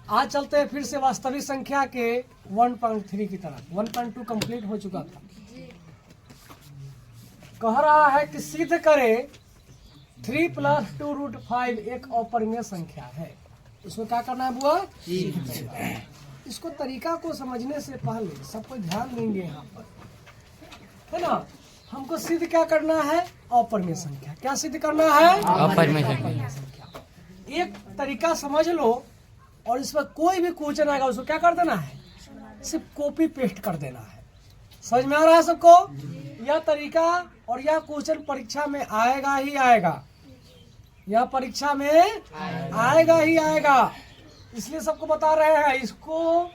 आज चलते हैं फिर से वास्तविक संख्या के 1.3 की तरफ। 1.2 कंप्लीट हो चुका था। कह रहा है कि सिद्ध करे 3 + 2√5 एक अपरिमेय संख्या है। इसको क्या करना है बुआ? इसको तरीका को समझने से पहले सबको ध्यान देंगे यहाँ पर, है ना। हमको सिद्ध क्या करना है? अपरिमेय संख्या। क्या सिद्ध करना है? अपरिमेय संख्या। एक तरीका समझ लो और इस पर कोई भी क्वेश्चन आएगा उसको क्या कर देना है? सिर्फ कॉपी पेस्ट कर देना है। समझ में आ रहा है सबको? यह तरीका और यह क्वेश्चन परीक्षा में आएगा ही आएगा। यह परीक्षा में आएगा ही आएगा, इसलिए सबको बता रहे हैं। इसको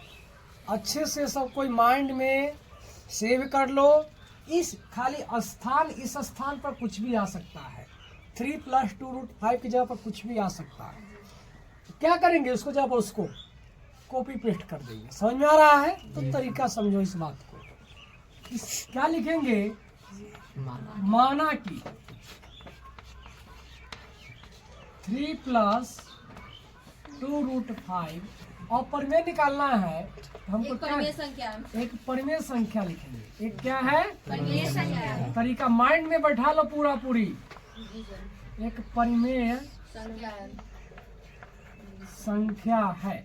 अच्छे से सब कोई माइंड में सेव कर लो। इस खाली स्थान, इस स्थान पर कुछ भी आ सकता है। 3 + 2√5 की जगह पर कुछ भी आ सकता है। क्या करेंगे? उसको जब उसको कॉपी पेस्ट कर देंगे। समझ में आ रहा है? तो तरीका समझो इस बात को। क्या लिखेंगे? माना कि 3 + 2√5 और परिमेय निकालना है। हमको क्या? एक परिमेय संख्या लिखेंगे। एक क्या है? परिमेय संख्या। तरीका माइंड में बैठा लो पूरा पूरी। एक परिमेय संख्या है।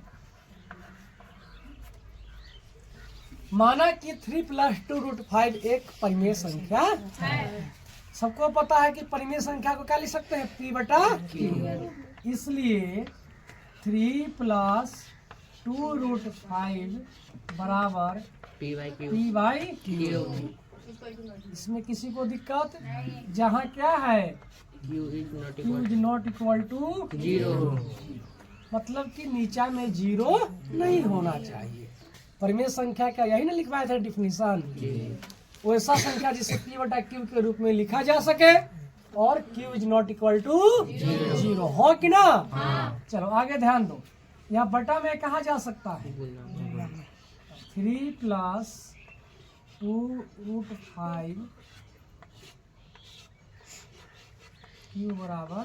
माना कि 3 + 2√5 एक परिमेय संख्या है। सबको पता है कि परिमेय संख्या को क्या लिख सकते हैं? P/Q। इसलिए 3 + 2√5 बराबर P/Q। इसमें किसी को दिक्कत? जहाँ क्या है? Q is not equal to 0। मतलब कि नीचा में 0 नहीं होना चाहिए। परिमेय संख्या का यही ना लिखवाया था डिफिनीशन। वैसा संख्या जिसे P/Q के रूप में लिखा जा सके और Q is not equal to 0 हो कि ना? चलो आगे ध्यान दो। यहाँ बटा में कहा जा सकता है? 3 + 2√5 Q बराबर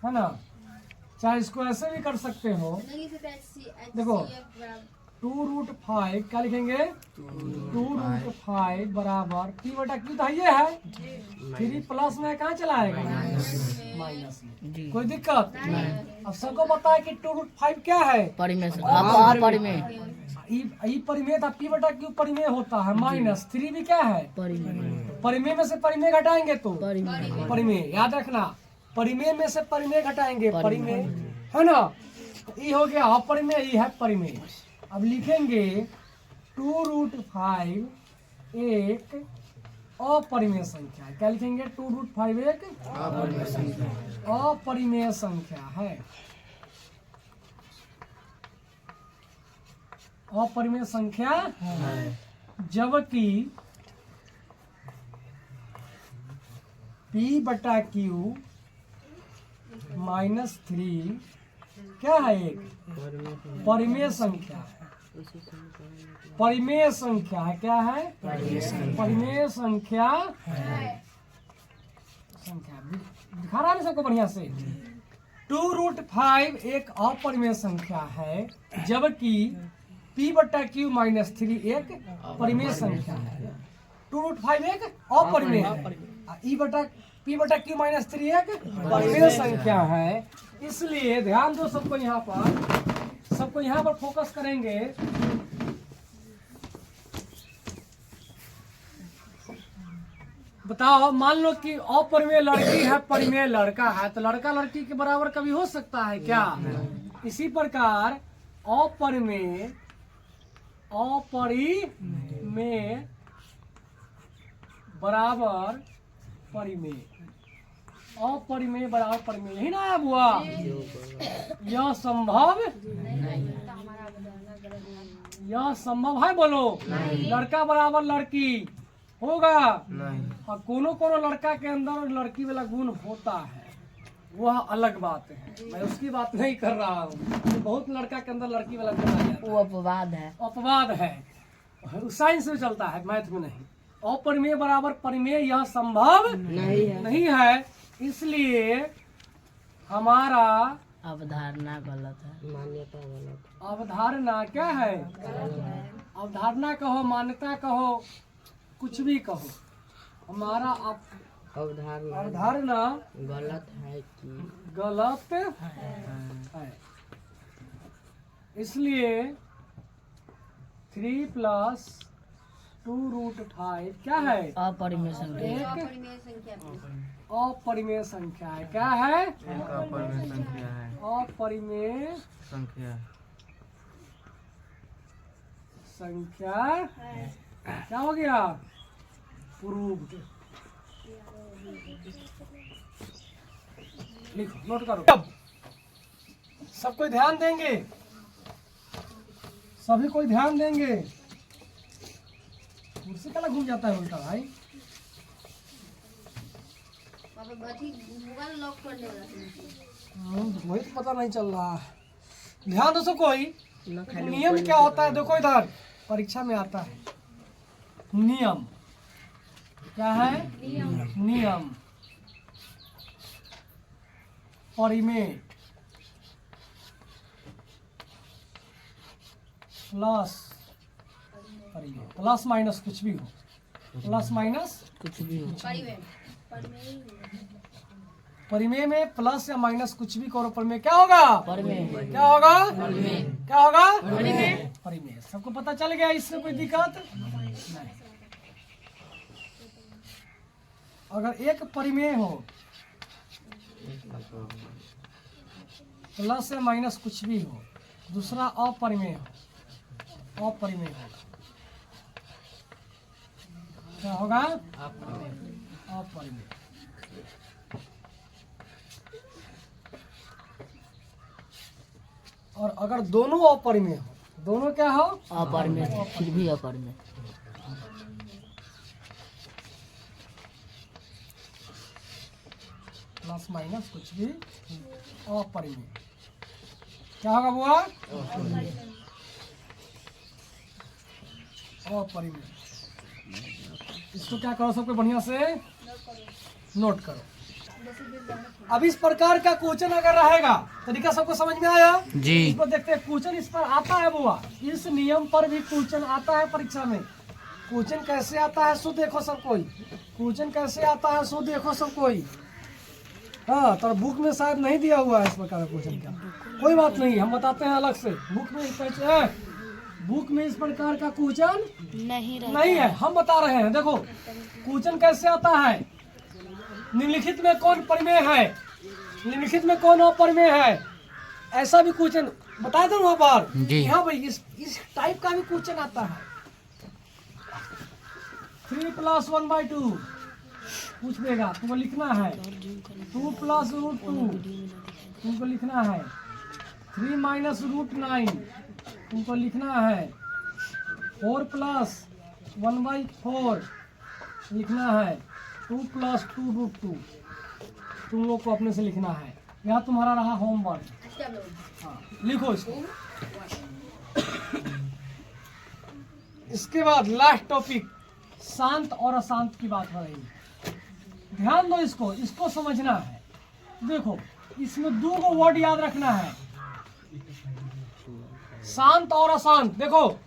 है ना। चाहे इसको ऐसे भी कर सकते हो। देखो 2√5 क्या लिखेंगे? 2√5 बराबर P/Q तो ये है। 3 प्लस में कहाँ चला आएगा? माइनस में। कोई दिक्कत? अब सबको पता है कि 2√5 क्या है? परिमेय। परिमेय था। P/Q परिमेय होता है। -3 भी क्या है? परिमेय में से परिमेय घटाएंगे तो परिमेय। याद रखना, परिमेय में से परिमेय घटाएंगे परिमेय, है ना। ये हो गया अपरिमेय, ये है परिमेय। अब लिखेंगे 2√5 एक अपरिमेय संख्या। क्या लिखेंगे? 2√5 एक अपरिमेय संख्या है। अपरिमेय संख्या है। जबकि P/Q -3 क्या है? एक परिमेय संख्या है। परिमेय संख्या है। क्या है? परिमेय संख्या है। संख्या दिखा रहा है सबको बढ़िया से। 2√5 एक अपरिमेय संख्या है, जबकि P/Q -3 एक परिमेय संख्या है। 2√5 एक अपरिमेय है। P/Q -3 एक परिमेय संख्या है। इसलिए ध्यान दो सबको यहाँ पर फोकस करेंगे। बताओ, मान लो कि अपरिमेय लड़की है, परिमेय लड़का है, तो लड़का लड़की के बराबर कभी हो सकता है क्या? इसी प्रकार अपरिमेय बराबर परिमेय, अपरिमेय बराबर परिमेय, यही ना है बुआ? यह संभव है? बोलो। लड़का बराबर लड़की होगा? और कोनो लड़का के अंदर लड़की वाला गुण होता है, वह अलग बात है। मैं उसकी बात नहीं कर रहा हूँ। बहुत लड़का के अंदर लड़की वाला गुण आ जाता है, वो अपवाद है। साइंस में चलता है, मैथ में नहीं। अपरिमेय बराबर परिमेय यह संभव नहीं है। इसलिए हमारा अवधारणा गलत है, मान्यता गलत। अवधारणा क्या है? अवधारणा कहो, मान्यता कहो, कुछ भी कहो, हमारा अवधारणा गलत है कि गलत है। इसलिए 3 + 2√5 क्या है? अपरिमेय संख्या। एक अपरिमेय संख्या है। क्या है? एक अपरिमेय संख्या है। अपरिमेय संख्या क्या हो गया? प्रूव्ड। लिखो, नोट करो। अब सब कोई ध्यान देंगे, सभी कोई ध्यान देंगे। कुर्सी कला घूम जाता है उल्टा भाई। वही तो पता नहीं चल रहा। ध्यान दो सब कोई। नियम क्या होता है? देखो इधर परीक्षा में आता है नियम। क्या है? नियम। परिमेय प्लस माइनस कुछ भी हो, प्लस माइनस कुछ भी हो। परिमेय में प्लस या माइनस कुछ भी करो, परिमेय क्या होगा? परिमेय। क्या होगा? क्या होगा? परिमेय। सबको पता चल गया? इससे कोई दिक्कत नहीं। अगर एक परिमेय हो, प्लस या माइनस कुछ भी हो, दूसरा अपरिमेय हो, अपरिमेय होगा। क्या होगा? अपरिमेय। और अगर दोनों अपरिमेय हो, दोनों क्या हो? अपरिमेय, फिर भी अपरिमेय। प्लस माइनस कुछ भी अपरिमेय। क्या होगा बुआ? अपरिमेय। इसको क्या करो, सबको बढ़िया से नोट करो। अब इस प्रकार का क्वेश्चन अगर रहेगा, तरीका सबको समझ में आया जी। इसको देखते हैं। क्वेश्चन इस पर आता है बुआ, इस नियम पर भी क्वेश्चन आता है परीक्षा में। क्वेश्चन कैसे आता है सो देखो सब कोई। क्वेश्चन कैसे आता है सो देखो सब कोई। हाँ, तो बुक में शायद नहीं दिया हुआ है इस प्रकार का क्वेश्चन का। कोई बात नहीं, हम बताते हैं अलग से। बुक में इस प्रकार का क्वेश्चन नहीं है, हम बता रहे हैं। देखो क्वेश्चन कैसे आता है। निम्नलिखित में कौन परिमेय है, निम्नलिखित में कौन अपरिमेय है, ऐसा भी क्वेश्चन बताए थे वहाँ पर। जी। हाँ भाई, इस टाइप का भी क्वेश्चन आता है। 3 + 1/2 पूछ देगा, तुमको लिखना है। 2 + √2 तुमको लिखना है। 3 - √9 तुमको लिखना है। 4 + 1/4 लिखना है। 2 + 2√2 तुम लोग को अपने से लिखना है। यह तुम्हारा रहा होमवर्क। हाँ, लिखो इसको। इसके बाद लास्ट टॉपिक शांत और अशांत की बात हो रही है। ध्यान दो, इसको समझना है। देखो इसमें 2 वर्ड याद रखना है, शांत और अशांत। देखो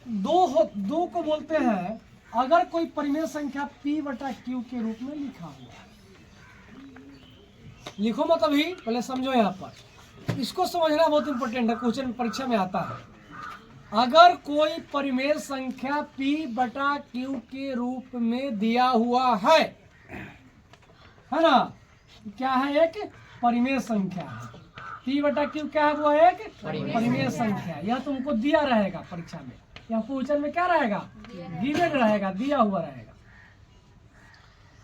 दो को बोलते हैं अगर कोई परिमेय संख्या P/Q के रूप में लिखा हुआ। लिखो मत अभी, पहले समझो। यहाँ पर इसको समझना बहुत इंपॉर्टेंट है, क्वेश्चन परीक्षा में आता है। अगर कोई परिमेय संख्या P/Q के रूप में दिया हुआ है ना, क्या है? एक परिमेय संख्या है। P/Q क्या है? वो एक परिमेय संख्या। यह तुमको दिया रहेगा परीक्षा में। यह क्वेश्चन में क्या रहेगा? गिवन रहेगा, दिया हुआ रहेगा।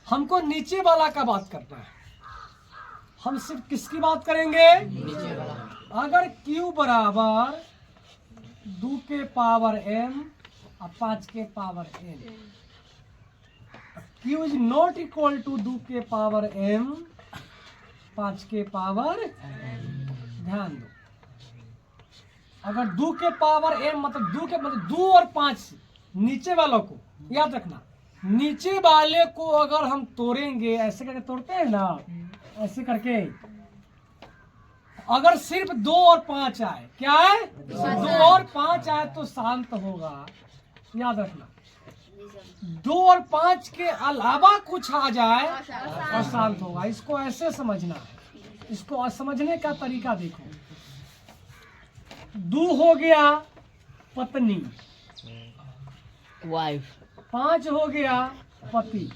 हमको नीचे वाला का बात करना है। हम सिर्फ किसकी बात करेंगे? नीचे वाला। अगर Q बराबर 2 के पावर m और 5 के power n, Q is not equal to 2 के पावर m 5 के पावर। ध्यान दो, अगर 2 के पावर m मतलब 2 और 5, नीचे वालों को याद रखना। नीचे वाले को अगर हम तोड़ेंगे, ऐसे करके तोड़ते हैं ना, ऐसे करके अगर सिर्फ 2 और 5 आए, क्या है 2 और 5 आए तो शांत होगा, याद रखना। 2 और 5 के अलावा कुछ आ जाए अशांत होगा। इसको ऐसे समझना है, इसको समझने का तरीका देखो। 2 हो गया पत्नी, वाइफ, 5 हो गया पति।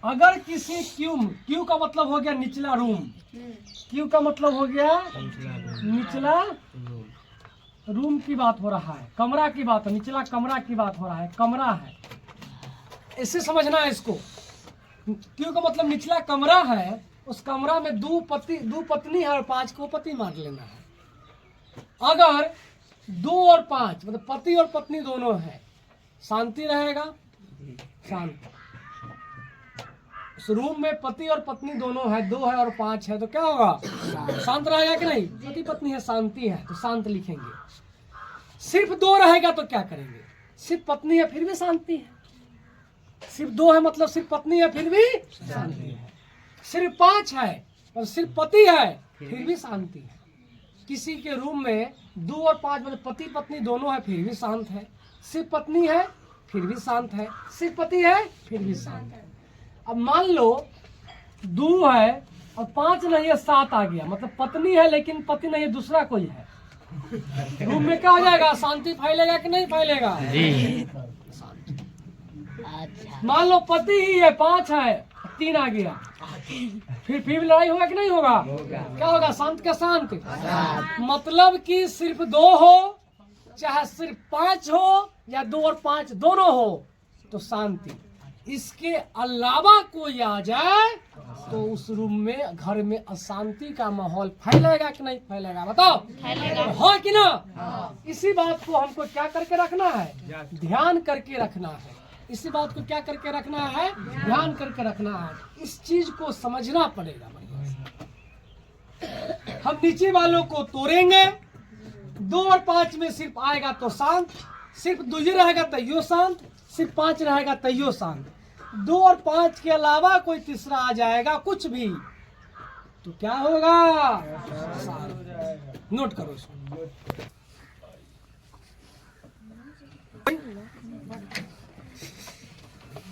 अगर किसी क्यू का मतलब हो गया निचला रूम, क्यू का मतलब हो गया निचला रूम की बात हो रहा है, कमरा की बात, निचला कमरा की बात हो रहा है, कमरा है, इससे समझना है इसको। क्यू का मतलब निचला कमरा है, उस कमरा में 2 पत्नी है और 5 को पति मान लेना है। अगर 2 और 5 मतलब पति और पत्नी दोनों है, शांति रहेगा, शांत। उस रूम में पति और पत्नी दोनों है, 2 है और 5 है, तो क्या होगा, शांत रहेगा कि नहीं। पति पत्नी है, शांति है, तो शांत लिखेंगे। सिर्फ 2 रहेगा तो क्या करेंगे, सिर्फ पत्नी है फिर भी शांति है। सिर्फ 2 है मतलब सिर्फ पत्नी है फिर भी शांति है। सिर्फ 5 है और सिर्फ पति है फिर भी शांति है। किसी के रूम में 2 और 5 मतलब पति पत्नी दोनों है फिर भी शांत है। सिर्फ पत्नी है फिर भी शांत है, सिर्फ पति है फिर भी शांत है। अब मान लो 2 है और 5 नहीं है, 7 आ गया, मतलब पत्नी है लेकिन पति नहीं है, दूसरा कोई है। रूम में क्या हो जाएगा, शांति फैलेगा कि नहीं फैलेगा जी। अच्छा, मान लो पति ही है, 5 है, 3 आ गया, फिर भी लड़ाई होगा कि नहीं होगा, क्या होगा, शांत का शांत। मतलब कि सिर्फ 2 हो चाहे सिर्फ 5 हो या 2 और 5 दोनों हो तो शांति। इसके अलावा कोई आ जाए तो उस रूम में, घर में अशांति का माहौल फैलेगा कि नहीं फैलेगा, बताओ फैलेगा, हाँ कि ना। इसी बात को हमको क्या करके रखना है, ध्यान करके रखना है। इसी बात को क्या करके रखना है, ध्यान करके रखना है। इस चीज को समझना पड़ेगा। हम नीचे वालों को तोड़ेंगे, 2 और 5 में सिर्फ आएगा तो शांत, सिर्फ 2 ही रहेगा तैयो शांत, सिर्फ 5 रहेगा तैयो शांत। 2 और 5 के अलावा कोई तीसरा आ जाएगा कुछ भी तो क्या होगा, नोट करो इसको।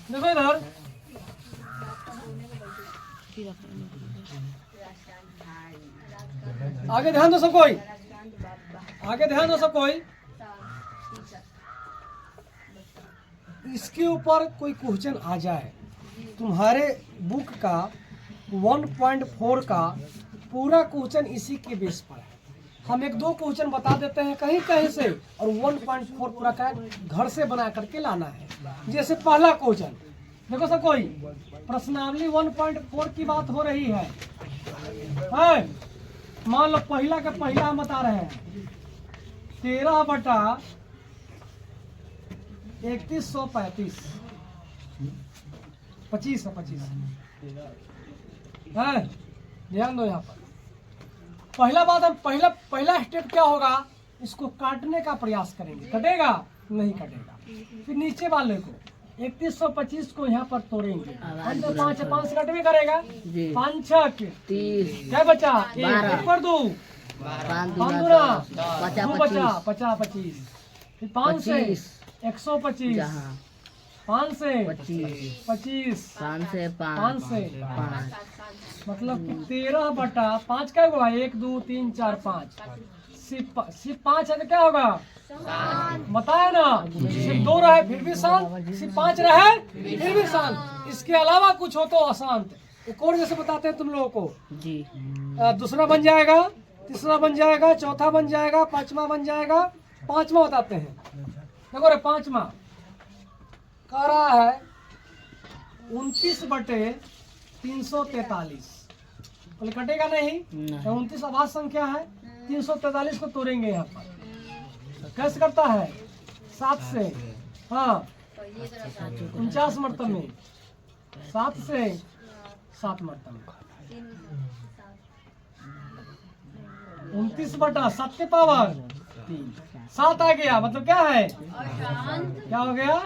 देखो इधर, आगे ध्यान दो सब कोई, आगे ध्यान दो सब कोई। इसके ऊपर कोई क्वेश्चन आ जाए, तुम्हारे बुक का 1.4 का पूरा क्वेश्चन इसी के बेस पर है। हम 1-2 क्वेश्चन बता देते हैं कहीं कहीं से, और 1.4 पूरा का घर से बना करके लाना है। जैसे पहला क्वेश्चन देखो सब कोई, प्रश्नावली 1.4 की बात हो रही है। मान लो पहला का पहला हम बता रहे हैं, 13/3135 25 है। ध्यान दो यहाँ पर, पहला बात हम पहला स्टेप क्या होगा, इसको काटने का प्रयास करेंगे, कटेगा नहीं कटेगा। फिर नीचे वाले को 3125 को यहाँ पर तोड़ेंगे, 5 से कट भी करेगा, 5 6 30 क्या बचा, 1 पर 2 5 दूना 2 बचा 25, फिर 5 से 125, 5 से 25, 5 से 5 मतलब कि 13/5 क्या हुआ, 1 2 3 4 5, सिर्फ 5 है तो क्या होगा, बताया ना, सिर्फ 2 रहे फिर भी शांत, सिर्फ 5 रहे फिर भी शांत। इसके अलावा कुछ हो तो अशांत। एक और जैसे बताते हैं तुम लोगों को जी, दूसरा बन जाएगा, तीसरा बन जाएगा, चौथा बन जाएगा, 5वां बन जाएगा। 5वां बताते हैं, देखो रे 5वां कह रहा है 29/343, बोले कटेगा नहीं, तो 29 आभास संख्या है, 343 को तोड़ेंगे यहाँ पर। कैसे करता है, 7 से, हाँ 49 मरतब में, 7 से 7 मरतब में, 29/7 के पावर 3, 7 आ गया, मतलब क्या है, क्या हो गया,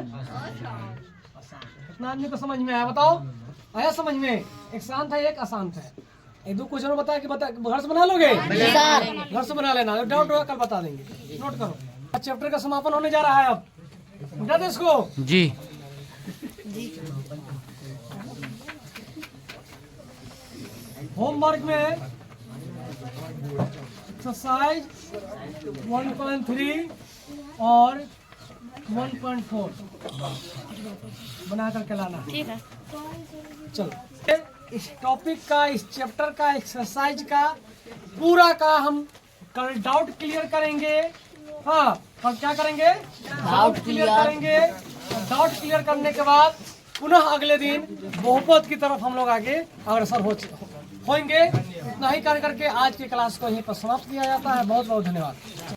कितना आदमी को समझ में आया बताओ, आया समझ में। एक शांत है एक अशांत है। ये दो क्वेश्चन बता के बता घर से बना लोगे? घर से बना लेना, डाउट होगा कल बता देंगे। नोट करो, चैप्टर का समापन होने जा रहा है अब, बता दे इसको। जी। होमवर्क में एक्सरसाइज 1.3 और 1.4 बना करके लाना। ठीक है, चलो इस टॉपिक का, इस चैप्टर का, एक्सरसाइज का पूरा का हम कल डाउट क्लियर करेंगे। हाँ, कल क्या करेंगे? डाउट क्लियर करेंगे। डाउट क्लियर करने के बाद पुनः अगले दिन बहुपद की तरफ हम लोग आगे अग्रसर होंगे। इतना ही कर करके आज की क्लास को यहीं पर समाप्त किया जाता है। बहुत बहुत धन्यवाद।